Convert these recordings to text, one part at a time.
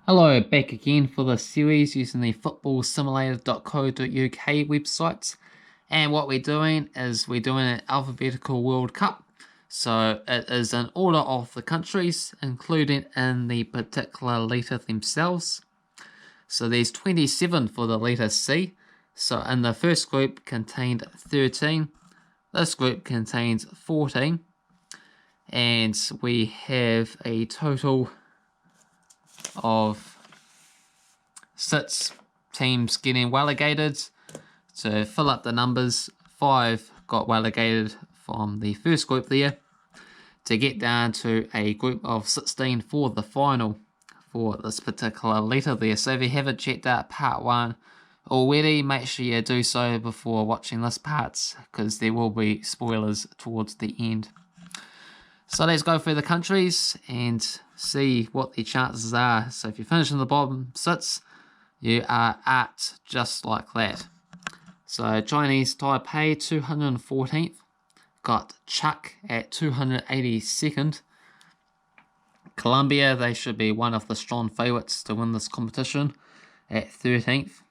Hello, back again for the series using the footballsimulator.co.uk website. And what we're doing is we're doing an alphabetical World Cup. So it is in order of the countries, including in the particular letter themselves. So there's 27 for the letter C. So in the first group contained 13. This group contains 14. And we have a total of 6 teams getting relegated. To fill up the numbers, 5 got relegated from the first group there to get down to a group of 16 for the final for this particular letter there. So if you haven't checked out part 1 already, make sure you do so before watching this part, because there will be spoilers towards the end. So let's go through the countries and see what the chances are. So if you finish in the bottom 6, you are at just like that. So Chinese Taipei 214th, got Chuuk at 282nd. Colombia, they should be one of the strong favourites to win this competition, at 13th.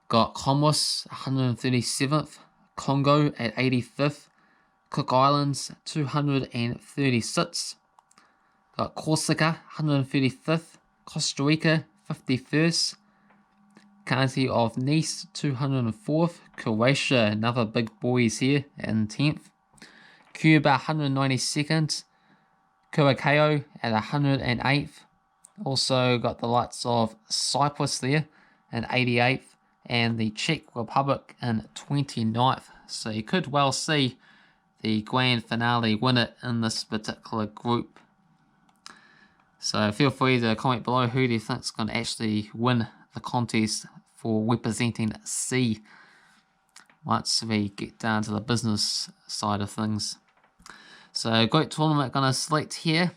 Got Comoros 137th, Congo at 85th. Cook Islands 236. Got Corsica 135th. Costa Rica 51st. County of Nice 204th. Croatia, another big boys here, in 10th. Cuba 192nd. Curacao at 108th. Also got the likes of Cyprus there in 88th. And the Czech Republic in 29th. So you could well see the grand finale winner in this particular group. So feel free to comment below who do you think is going to actually win the contest for representing C once we get down to the business side of things. So group tournament going to select here,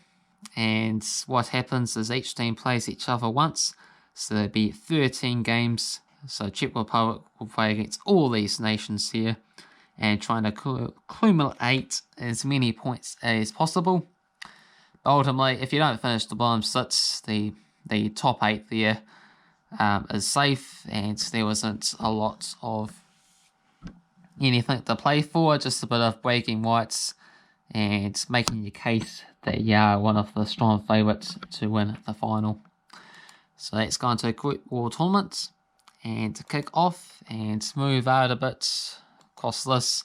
and what happens is each team plays each other once. So there'll be 13 games. So Czech Republic will play against all these nations here, and trying to accumulate as many points as possible. But ultimately, if you don't finish the bottom 6, the top 8 there is safe, and there wasn't a lot of anything to play for, just a bit of breaking rights and making your case that you are one of the strong favourites to win the final. So let's go into Group War Tournament, and to kick off and move out a bit across this,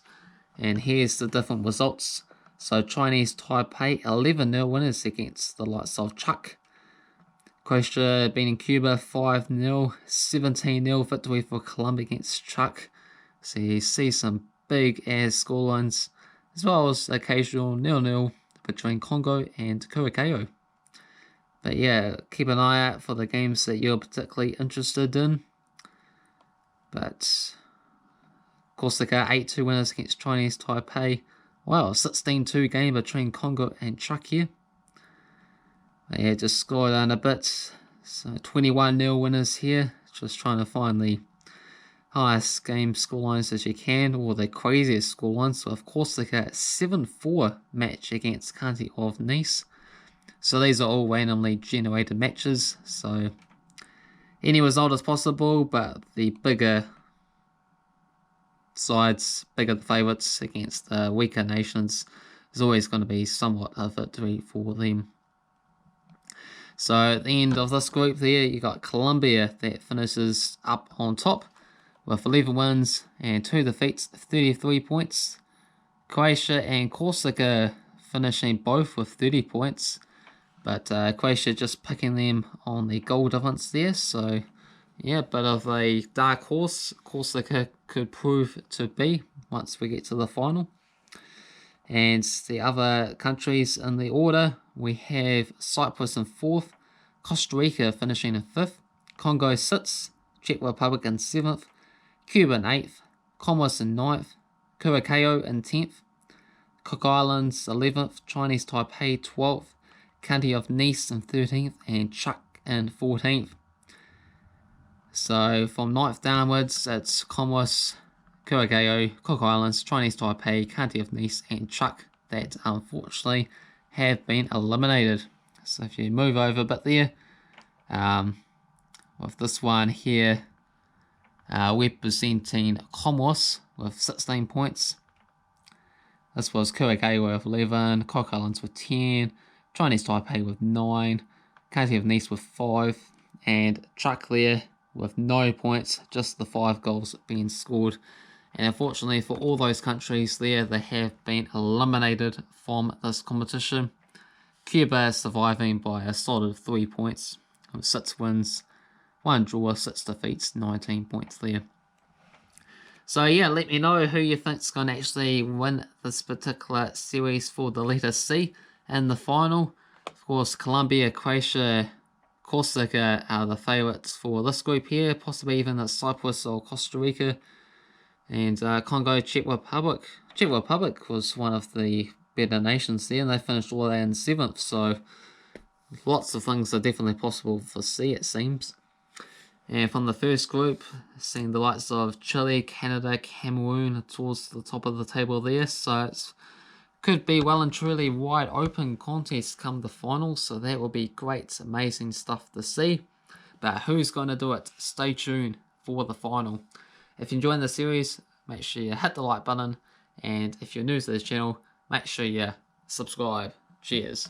and here's the different results. So Chinese Taipei 11-0 winners against the likes of Chuuk. Croatia beating Cuba 5-0, 17-0 victory for Colombia against Chuuk. So you see some big ass scorelines, as well as occasional 0-0 between Congo and Curacao. But yeah, keep an eye out for the games that you're particularly interested in. But Corsica 8-2 winners against Chinese Taipei. Wow, 16-2 game between Congo and Chuuk here. But yeah, just score down a bit. So 21-0 winners here. Just trying to find the highest game scorelines as you can, or the craziest scorelines. So of Corsica 7-4 match against County of Nice. So these are all randomly generated matches. So any result is possible, but the bigger sides, bigger favourites against weaker nations, is always going to be somewhat a victory for them. So at the end of this group there, you got Colombia that finishes up on top with 11 wins and 2 defeats, 33 points. Croatia and Corsica finishing both with 30 points, but Croatia just picking them on the goal difference there. So yeah, bit of a dark horse Corsica could prove to be once we get to the final. And the other countries in the order, we have Cyprus in 4th, Costa Rica finishing in 5th, Congo 6th, Czech Republic in 7th, Cuba in 8th, Comoros in 9th, Curacao in 10th, Cook Islands 11th, Chinese Taipei 12th, County of Nice in 13th, and Chuuk in 14th. So from 9th downwards, it's Comoros, Curacao, Cook Islands, Chinese Taipei, County of Nice, and Chuuk that unfortunately have been eliminated. So if you move over a bit there, With this one here, representing Comoros with 16 points. This was Curacao with 11, Cook Islands with 10, Chinese Taipei with 9, County of Nice with 5, and Chuuk there with no points, just the 5 goals being scored. And unfortunately for all those countries there, they have been eliminated from this competition. Cuba is surviving by a solid 3 points, with 6 wins, 1 draw, 6 defeats, 19 points there. So yeah, let me know who you think's going to actually win this particular series for the letter C in the final. Of course, Colombia, Croatia, Corsica are the favourites for this group here, possibly even Cyprus or Costa Rica. And Congo, Czech Republic. Czech Republic was one of the better nations there, and they finished all that in 7th, so lots of things are definitely possible for C, it seems. And from the first group, seeing the likes of Chile, Canada, Cameroon towards the top of the table there, so it could be well and truly wide open contest come the final, so that will be great, amazing stuff to see. But who's going to do it? Stay tuned for the final. If you're enjoying the series, make sure you hit the like button, and if you're new to this channel, make sure you subscribe. Cheers.